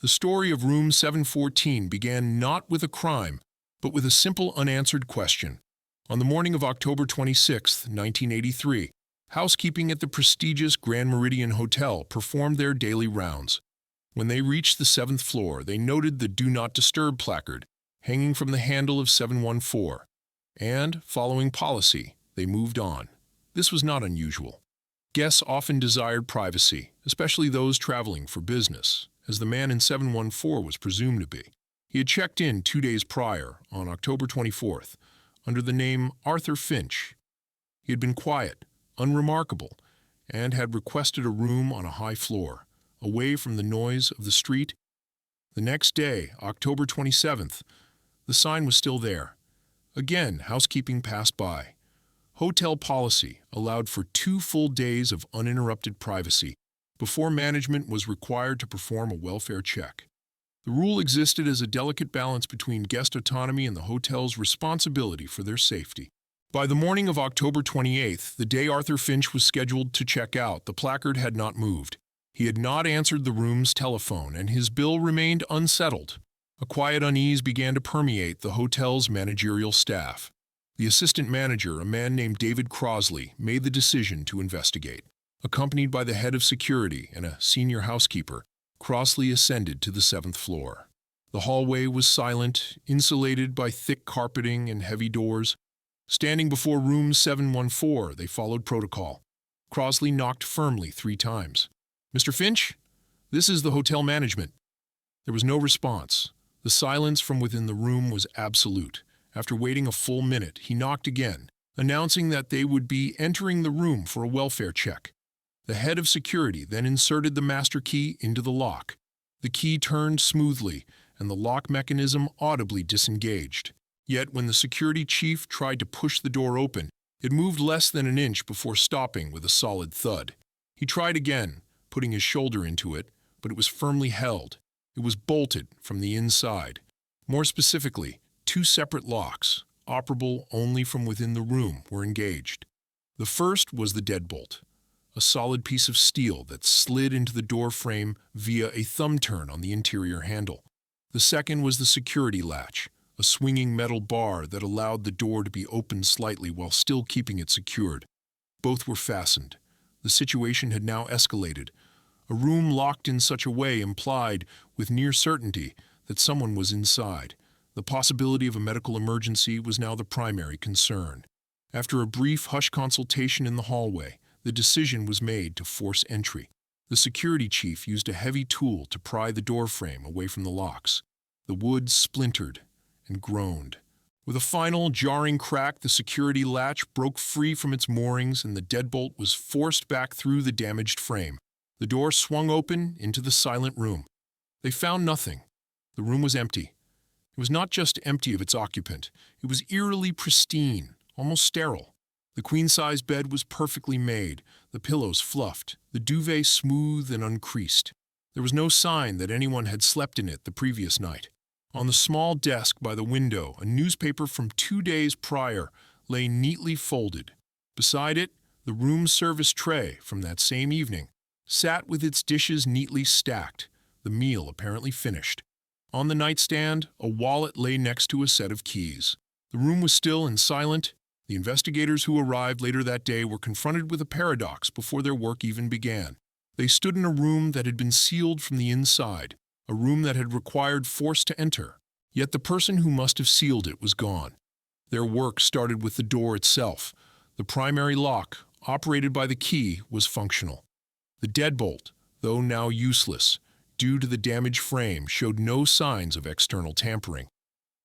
The story of room 714 began not with a crime, but with a simple unanswered question. On the morning of October 26, 1983, housekeeping at the prestigious Grand Meridian Hotel performed their daily rounds. When they reached the 7th floor, they noted the Do Not Disturb placard hanging from the handle of 714, and, following policy, they moved on. This was not unusual. Guests often desired privacy, especially those traveling for business, as the man in 714 was presumed to be. He had checked in 2 days prior, on October 24th, under the name Arthur Finch. He had been quiet, unremarkable, and had requested a room on a high floor, away from the noise of the street. The next day, October 27th, the sign was still there. Again, housekeeping passed by. Hotel policy allowed for 2 full days of uninterrupted privacy before management was required to perform a welfare check. The rule existed as a delicate balance between guest autonomy and the hotel's responsibility for their safety. By the morning of October 28th, the day Arthur Finch was scheduled to check out, the placard had not moved. He had not answered the room's telephone, and his bill remained unsettled. A quiet unease began to permeate the hotel's managerial staff. The assistant manager, a man named David Crosley, made the decision to investigate. Accompanied by the head of security and a senior housekeeper, Crosley ascended to the 7th floor. The hallway was silent, insulated by thick carpeting and heavy doors. Standing before room 714, they followed protocol. Crosley knocked firmly 3 times. "Mr. Finch, this is the hotel management." There was no response. The silence from within the room was absolute. After waiting a full minute, he knocked again, announcing that they would be entering the room for a welfare check. The head of security then inserted the master key into the lock. The key turned smoothly, and the lock mechanism audibly disengaged. Yet when the security chief tried to push the door open, it moved less than an inch before stopping with a solid thud. He tried again, putting his shoulder into it, but it was firmly held. It was bolted from the inside. More specifically, 2 separate locks, operable only from within the room, were engaged. The first was the deadbolt, a solid piece of steel that slid into the door frame via a thumb turn on the interior handle. The second was the security latch, a swinging metal bar that allowed the door to be opened slightly while still keeping it secured. Both were fastened. The situation had now escalated. A room locked in such a way implied, with near certainty, that someone was inside. The possibility of a medical emergency was now the primary concern. After a brief hush consultation in the hallway, the decision was made to force entry. The security chief used a heavy tool to pry the door frame away from the locks. The wood splintered and groaned. With a final jarring crack, the security latch broke free from its moorings and the deadbolt was forced back through the damaged frame. The door swung open into the silent room. They found nothing. The room was empty. It was not just empty of its occupant. It was eerily pristine, almost sterile. The queen-size bed was perfectly made, the pillows fluffed, the duvet smooth and uncreased. There was no sign that anyone had slept in it the previous night. On the small desk by the window, a newspaper from 2 days prior lay neatly folded. Beside it, the room service tray from that same evening sat with its dishes neatly stacked, the meal apparently finished. On the nightstand, a wallet lay next to a set of keys. The room was still and silent. The investigators who arrived later that day were confronted with a paradox before their work even began. They stood in a room that had been sealed from the inside, a room that had required force to enter. Yet the person who must have sealed it was gone. Their work started with the door itself. The primary lock, operated by the key, was functional. The deadbolt, though now useless, due to the damaged frame, showed no signs of external tampering.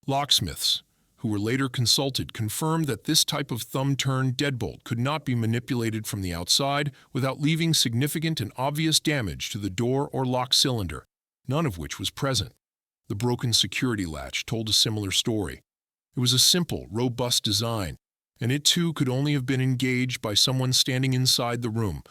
Locksmiths, who were later consulted, confirmed that this type of thumb-turn deadbolt could not be manipulated from the outside without leaving significant and obvious damage to the door or lock cylinder, none of which was present. The broken security latch told a similar story. It was a simple, robust design, and it too could only have been engaged by someone standing inside the room.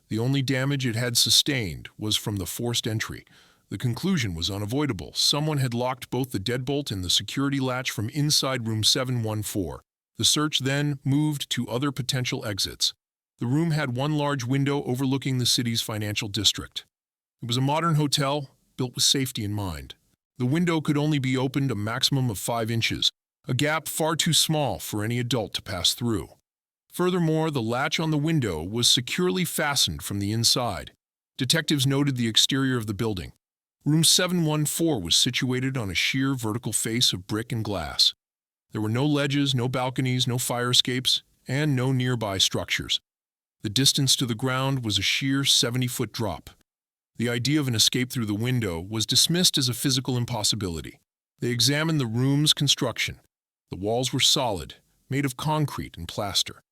The only damage it had sustained was from the forced entry. The conclusion was unavoidable. Someone had locked both the deadbolt and the security latch from inside room 714. The search then moved to other potential exits. The room had one large window overlooking the city's financial district. It was a modern hotel, built with safety in mind. The window could only be opened a maximum of 5 inches, a gap far too small for any adult to pass through. Furthermore, the latch on the window was securely fastened from the inside. Detectives noted the exterior of the building. Room 714 was situated on a sheer vertical face of brick and glass. There were no ledges, no balconies, no fire escapes, and no nearby structures. The distance to the ground was a sheer 70-foot drop. The idea of an escape through the window was dismissed as a physical impossibility. They examined the room's construction. The walls were solid, made of concrete and plaster.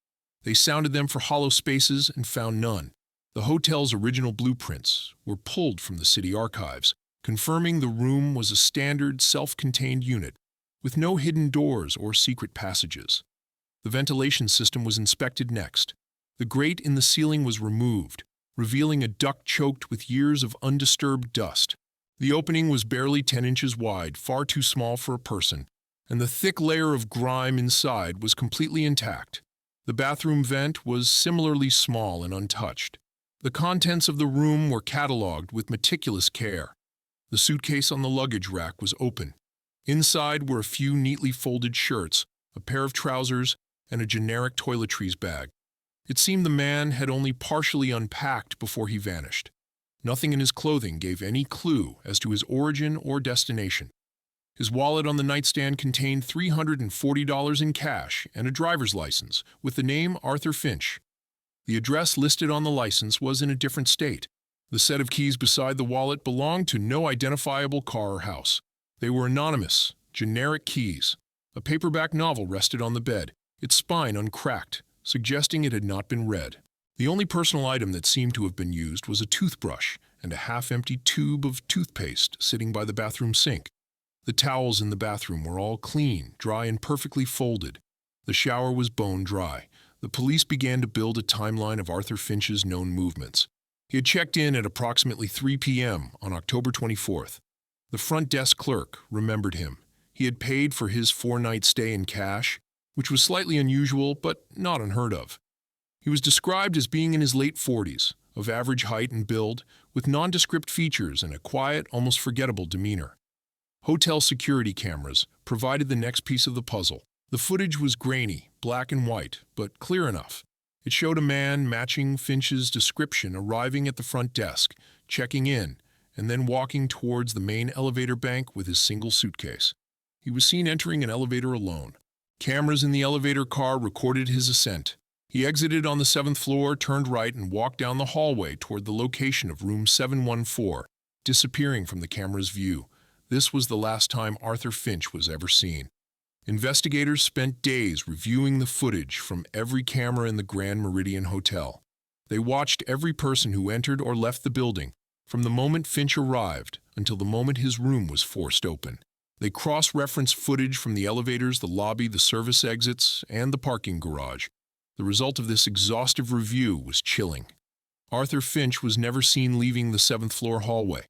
They sounded them for hollow spaces and found none. The hotel's original blueprints were pulled from the city archives, confirming the room was a standard, self-contained unit with no hidden doors or secret passages. The ventilation system was inspected next. The grate in the ceiling was removed, revealing a duct choked with years of undisturbed dust. The opening was barely 10 inches wide, far too small for a person, and the thick layer of grime inside was completely intact. The bathroom vent was similarly small and untouched. The contents of the room were catalogued with meticulous care. The suitcase on the luggage rack was open. Inside were a few neatly folded shirts, a pair of trousers, and a generic toiletries bag. It seemed the man had only partially unpacked before he vanished. Nothing in his clothing gave any clue as to his origin or destination. His wallet on the nightstand contained $340 in cash and a driver's license with the name Arthur Finch. The address listed on the license was in a different state. The set of keys beside the wallet belonged to no identifiable car or house. They were anonymous, generic keys. A paperback novel rested on the bed, its spine uncracked, suggesting it had not been read. The only personal item that seemed to have been used was a toothbrush and a half-empty tube of toothpaste sitting by the bathroom sink. The towels in the bathroom were all clean, dry, and perfectly folded. The shower was bone dry. The police began to build a timeline of Arthur Finch's known movements. He had checked in at approximately 3 p.m. on October 24th. The front desk clerk remembered him. He had paid for his 4-night stay in cash, which was slightly unusual but not unheard of. He was described as being in his late 40s, of average height and build, with nondescript features and a quiet, almost forgettable demeanor. Hotel security cameras provided the next piece of the puzzle. The footage was grainy, black and white, but clear enough. It showed a man matching Finch's description arriving at the front desk, checking in, and then walking towards the main elevator bank with his single suitcase. He was seen entering an elevator alone. Cameras in the elevator car recorded his ascent. He exited on the 7th floor, turned right, and walked down the hallway toward the location of room 714, disappearing from the camera's view. This was the last time Arthur Finch was ever seen. Investigators spent days reviewing the footage from every camera in the Grand Meridian Hotel. They watched every person who entered or left the building, from the moment Finch arrived until the moment his room was forced open. They cross-referenced footage from the elevators, the lobby, the service exits, and the parking garage. The result of this exhaustive review was chilling. Arthur Finch was never seen leaving the 7th floor hallway.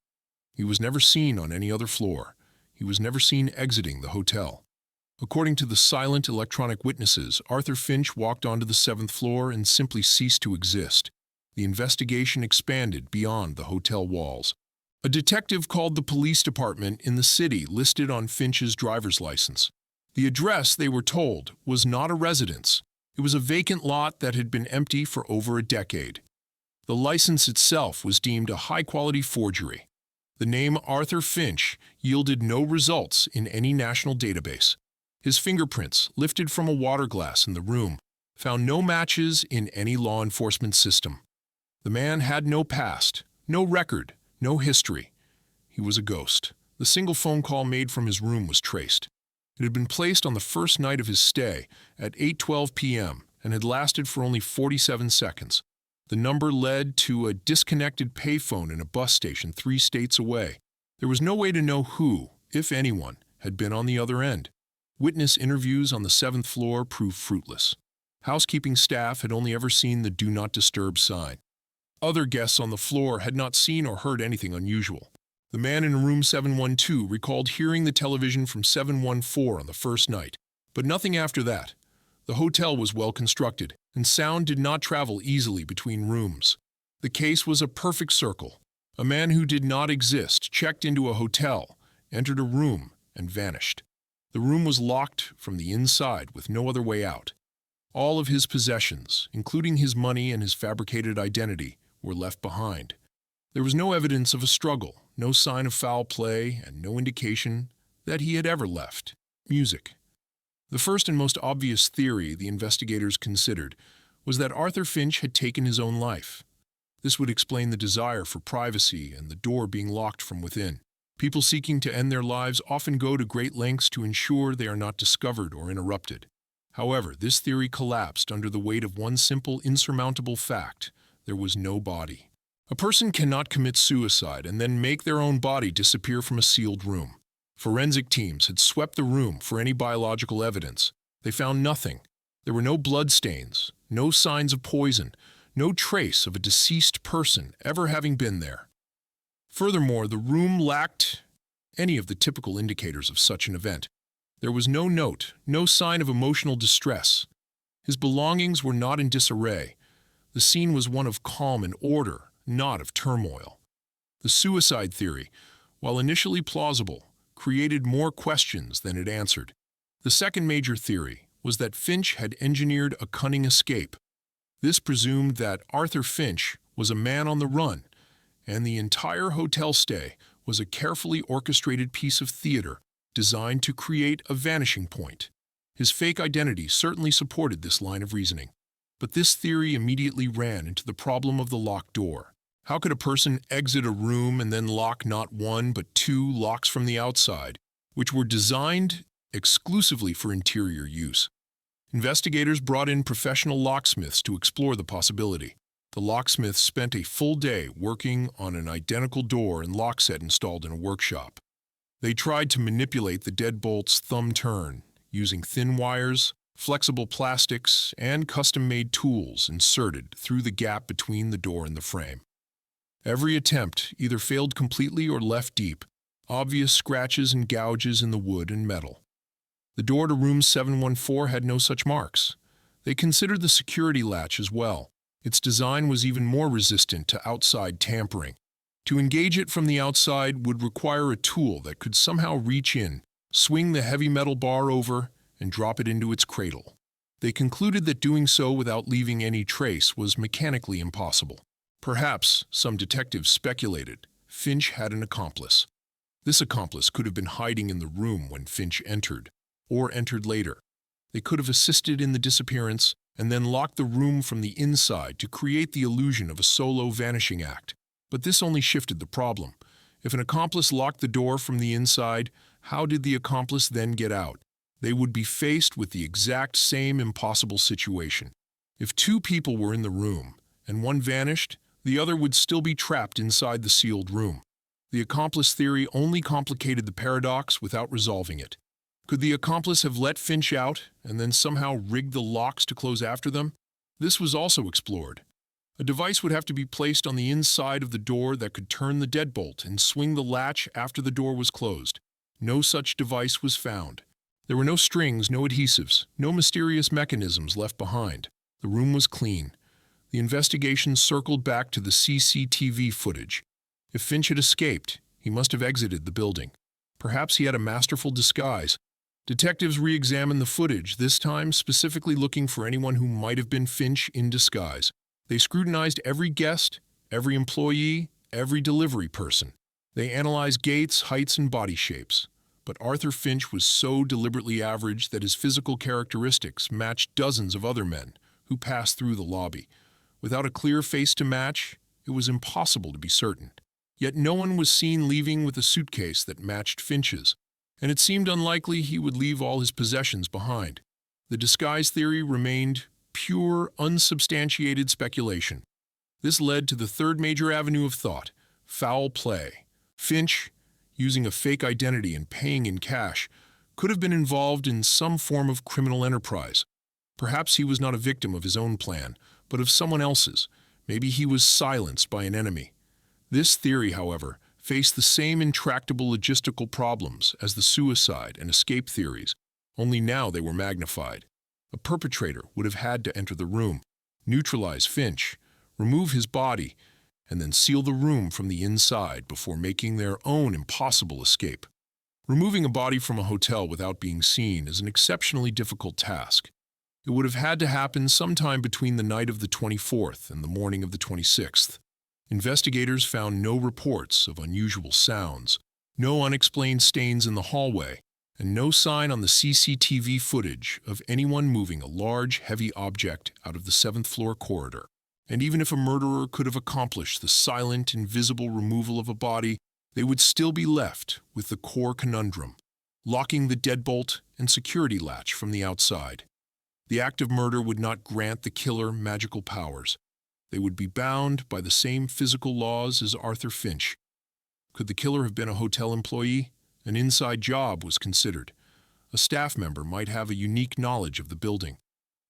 He was never seen on any other floor. He was never seen exiting the hotel. According to the silent electronic witnesses, Arthur Finch walked onto the 7th floor and simply ceased to exist. The investigation expanded beyond the hotel walls. A detective called the police department in the city listed on Finch's driver's license. The address, they were told, was not a residence. It was a vacant lot that had been empty for over a decade. The license itself was deemed a high-quality forgery. The name Arthur Finch yielded no results in any national database. His fingerprints, lifted from a water glass in the room, found no matches in any law enforcement system. The man had no past, no record, no history. He was a ghost. The single phone call made from his room was traced. It had been placed on the first night of his stay at 8:12 p.m. and had lasted for only 47 seconds. The number led to a disconnected payphone in a bus station 3 states away. There was no way to know who, if anyone, had been on the other end. Witness interviews on the 7th floor proved fruitless. Housekeeping staff had only ever seen the Do Not Disturb sign. Other guests on the floor had not seen or heard anything unusual. The man in room 712 recalled hearing the television from 714 on the first night, but nothing after that. The hotel was well constructed, and sound did not travel easily between rooms. The case was a perfect circle. A man who did not exist checked into a hotel, entered a room, and vanished. The room was locked from the inside with no other way out. All of his possessions, including his money and his fabricated identity, were left behind. There was no evidence of a struggle, no sign of foul play, and no indication that he had ever left. Music. The first and most obvious theory the investigators considered was that Arthur Finch had taken his own life. This would explain the desire for privacy and the door being locked from within. People seeking to end their lives often go to great lengths to ensure they are not discovered or interrupted. However, this theory collapsed under the weight of one simple, insurmountable fact: there was no body. A person cannot commit suicide and then make their own body disappear from a sealed room. Forensic teams had swept the room for any biological evidence. They found nothing. There were no bloodstains, no signs of poison, no trace of a deceased person ever having been there. Furthermore, the room lacked any of the typical indicators of such an event. There was no note, no sign of emotional distress. His belongings were not in disarray. The scene was one of calm and order, not of turmoil. The suicide theory, while initially plausible, created more questions than it answered. The second major theory was that Finch had engineered a cunning escape. This presumed that Arthur Finch was a man on the run, and the entire hotel stay was a carefully orchestrated piece of theater designed to create a vanishing point. His fake identity certainly supported this line of reasoning. But this theory immediately ran into the problem of the locked door. How could a person exit a room and then lock not one but two locks from the outside, which were designed exclusively for interior use? Investigators brought in professional locksmiths to explore the possibility. The locksmiths spent a full day working on an identical door and lock set installed in a workshop. They tried to manipulate the deadbolt's thumb turn, using thin wires, flexible plastics, and custom-made tools inserted through the gap between the door and the frame. Every attempt either failed completely or left deep, obvious scratches and gouges in the wood and metal. The door to room 714 had no such marks. They considered the security latch as well. Its design was even more resistant to outside tampering. To engage it from the outside would require a tool that could somehow reach in, swing the heavy metal bar over, and drop it into its cradle. They concluded that doing so without leaving any trace was mechanically impossible. Perhaps, some detectives speculated, Finch had an accomplice. This accomplice could have been hiding in the room when Finch entered, or entered later. They could have assisted in the disappearance and then locked the room from the inside to create the illusion of a solo vanishing act. But this only shifted the problem. If an accomplice locked the door from the inside, how did the accomplice then get out? They would be faced with the exact same impossible situation. If two people were in the room and one vanished, the other would still be trapped inside the sealed room. The accomplice theory only complicated the paradox without resolving it. Could the accomplice have let Finch out and then somehow rigged the locks to close after them? This was also explored. A device would have to be placed on the inside of the door that could turn the deadbolt and swing the latch after the door was closed. No such device was found. There were no strings, no adhesives, no mysterious mechanisms left behind. The room was clean. The investigation circled back to the CCTV footage. If Finch had escaped, he must have exited the building. Perhaps he had a masterful disguise. Detectives re-examined the footage, this time specifically looking for anyone who might have been Finch in disguise. They scrutinized every guest, every employee, every delivery person. They analyzed gaits, heights, and body shapes. But Arthur Finch was so deliberately average that his physical characteristics matched dozens of other men who passed through the lobby. Without a clear face to match, it was impossible to be certain. Yet no one was seen leaving with a suitcase that matched Finch's, and it seemed unlikely he would leave all his possessions behind. The disguise theory remained pure, unsubstantiated speculation. This led to the third major avenue of thought: foul play. Finch, using a fake identity and paying in cash, could have been involved in some form of criminal enterprise. Perhaps he was not a victim of his own plan, but of someone else's. Maybe he was silenced by an enemy. This theory, however, faced the same intractable logistical problems as the suicide and escape theories, only now they were magnified. A perpetrator would have had to enter the room, neutralize Finch, remove his body, and then seal the room from the inside before making their own impossible escape. Removing a body from a hotel without being seen is an exceptionally difficult task. It would have had to happen sometime between the night of the 24th and the morning of the 26th. Investigators found no reports of unusual sounds, no unexplained stains in the hallway, and no sign on the CCTV footage of anyone moving a large, heavy object out of the 7th floor corridor. And even if a murderer could have accomplished the silent, invisible removal of a body, they would still be left with the core conundrum, locking the deadbolt and security latch from the outside. The act of murder would not grant the killer magical powers. They would be bound by the same physical laws as Arthur Finch. Could the killer have been a hotel employee? An inside job was considered. A staff member might have a unique knowledge of the building.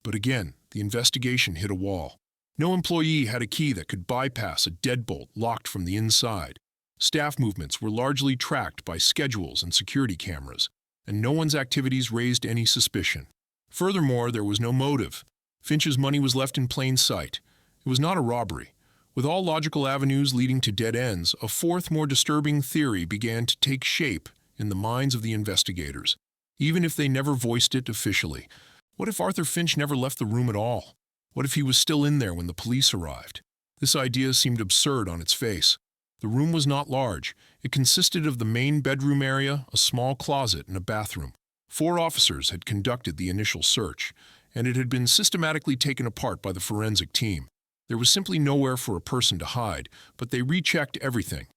But again, the investigation hit a wall. No employee had a key that could bypass a deadbolt locked from the inside. Staff movements were largely tracked by schedules and security cameras, and no one's activities raised any suspicion. Furthermore, there was no motive. Finch's money was left in plain sight. It was not a robbery. With all logical avenues leading to dead ends, a fourth, more disturbing theory began to take shape in the minds of the investigators, even if they never voiced it officially. What if Arthur Finch never left the room at all? What if he was still in there when the police arrived? This idea seemed absurd on its face. The room was not large. It consisted of the main bedroom area, a small closet, and a bathroom. 4 officers had conducted the initial search, and it had been systematically taken apart by the forensic team. There was simply nowhere for a person to hide, but they rechecked everything.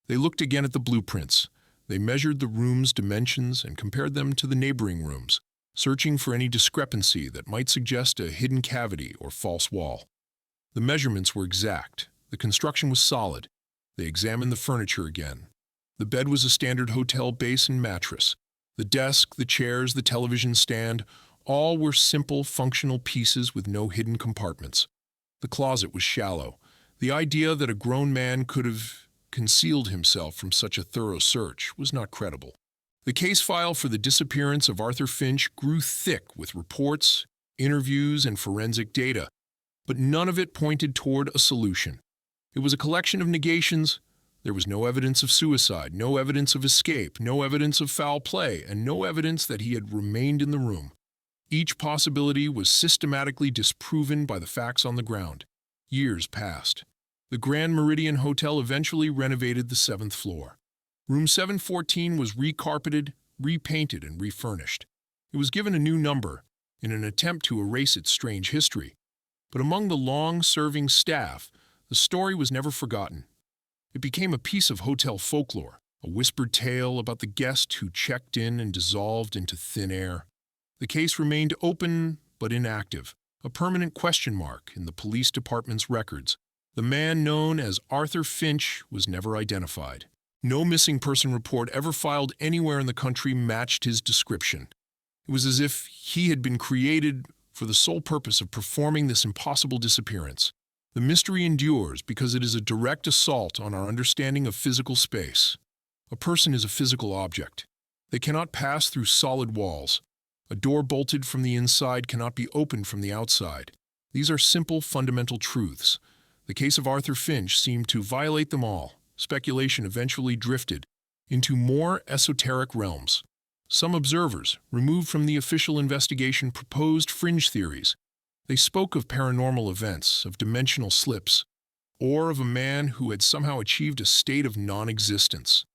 They looked again at the blueprints. They measured the room's dimensions and compared them to the neighboring rooms, searching for any discrepancy that might suggest a hidden cavity or false wall. The measurements were exact. The construction was solid. They examined the furniture again. The bed was a standard hotel base and mattress. The desk, the chairs, the television stand, all were simple, functional pieces with no hidden compartments. The closet was shallow. The idea that a grown man could have concealed himself from such a thorough search was not credible. The case file for the disappearance of Arthur Finch grew thick with reports, interviews, and forensic data, but none of it pointed toward a solution. It was a collection of negations. There was no evidence of suicide, no evidence of escape, no evidence of foul play, and no evidence that he had remained in the room. Each possibility was systematically disproven by the facts on the ground. Years passed. The Grand Meridian Hotel eventually renovated the 7th floor. Room 714 was recarpeted, repainted, and refurnished. It was given a new number in an attempt to erase its strange history. But among the long-serving staff, the story was never forgotten. It became a piece of hotel folklore, a whispered tale about the guest who checked in and dissolved into thin air. The case remained open but inactive, a permanent question mark in the police department's records. The man known as Arthur Finch was never identified. No missing person report ever filed anywhere in the country matched his description. It was as if he had been created for the sole purpose of performing this impossible disappearance. The mystery endures because it is a direct assault on our understanding of physical space. A person is a physical object. They cannot pass through solid walls. A door bolted from the inside cannot be opened from the outside. These are simple, fundamental truths. The case of Arthur Finch seemed to violate them all. Speculation eventually drifted into more esoteric realms. Some observers, removed from the official investigation, proposed fringe theories. They spoke of paranormal events, of dimensional slips, or of a man who had somehow achieved a state of non-existence.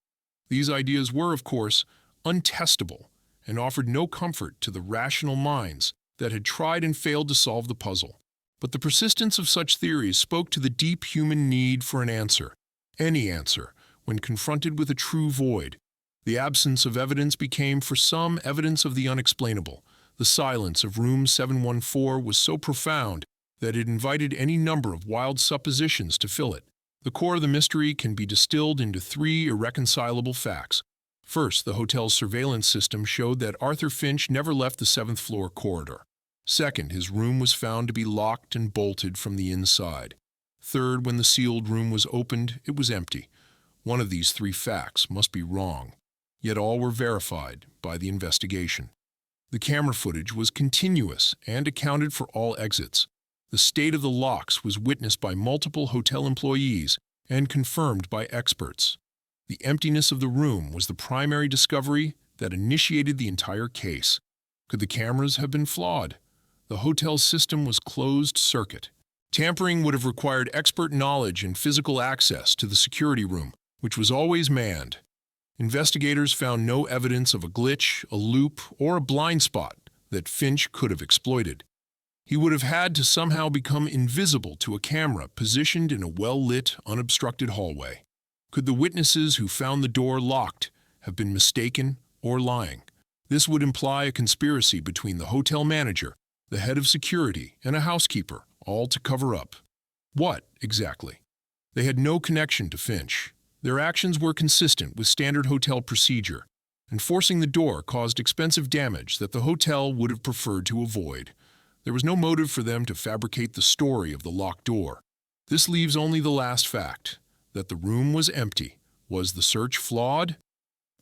These ideas were, of course, untestable and offered no comfort to the rational minds that had tried and failed to solve the puzzle. But the persistence of such theories spoke to the deep human need for an answer, any answer, when confronted with a true void. The absence of evidence became, for some, evidence of the unexplainable. The silence of room 714 was so profound that it invited any number of wild suppositions to fill it. The core of the mystery can be distilled into 3 irreconcilable facts. First, the hotel's surveillance system showed that Arthur Finch never left the 7th floor corridor. Second, his room was found to be locked and bolted from the inside. Third, when the sealed room was opened, it was empty. One of these 3 facts must be wrong, yet all were verified by the investigation. The camera footage was continuous and accounted for all exits. The state of the locks was witnessed by multiple hotel employees, and confirmed by experts. The emptiness of the room was the primary discovery that initiated the entire case. Could the cameras have been flawed? The hotel's system was closed circuit. Tampering would have required expert knowledge and physical access to the security room, which was always manned. Investigators found no evidence of a glitch, a loop, or a blind spot that Finch could have exploited. He would have had to somehow become invisible to a camera positioned in a well-lit, unobstructed hallway. Could the witnesses who found the door locked have been mistaken or lying? This would imply a conspiracy between the hotel manager, the head of security, and a housekeeper, all to cover up. What, exactly? They had no connection to Finch. Their actions were consistent with standard hotel procedure, and forcing the door caused expensive damage that the hotel would have preferred to avoid. There was no motive for them to fabricate the story of the locked door. This leaves only the last fact, that the room was empty. Was the search flawed?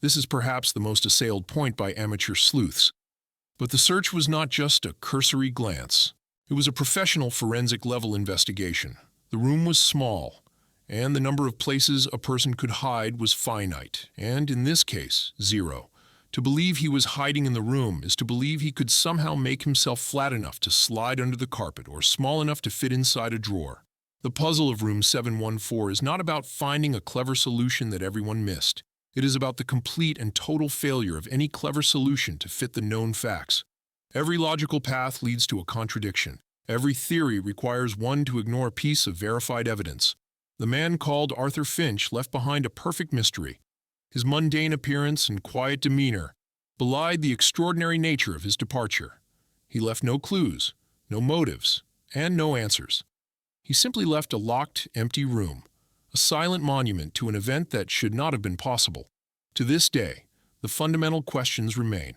This is perhaps the most assailed point by amateur sleuths. But the search was not just a cursory glance. It was a professional forensic-level investigation. The room was small, and the number of places a person could hide was finite, and in this case, 0. To believe he was hiding in the room is to believe he could somehow make himself flat enough to slide under the carpet or small enough to fit inside a drawer. The puzzle of room 714 is not about finding a clever solution that everyone missed. It is about the complete and total failure of any clever solution to fit the known facts. Every logical path leads to a contradiction. Every theory requires one to ignore a piece of verified evidence. The man called Arthur Finch left behind a perfect mystery. His mundane appearance and quiet demeanor belied the extraordinary nature of his departure. He left no clues, no motives, and no answers. He simply left a locked, empty room, a silent monument to an event that should not have been possible. To this day, the fundamental questions remain.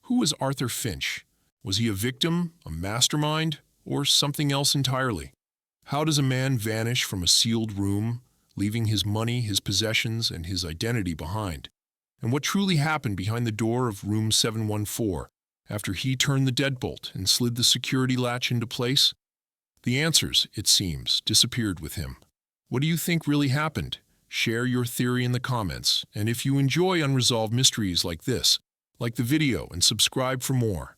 Who was Arthur Finch? Was he a victim, a mastermind, or something else entirely? How does a man vanish from a sealed room, leaving his money, his possessions, and his identity behind? And what truly happened behind the door of room 714 after he turned the deadbolt and slid the security latch into place? The answers, it seems, disappeared with him. What do you think really happened? Share your theory in the comments, and if you enjoy unresolved mysteries like this, like the video and subscribe for more.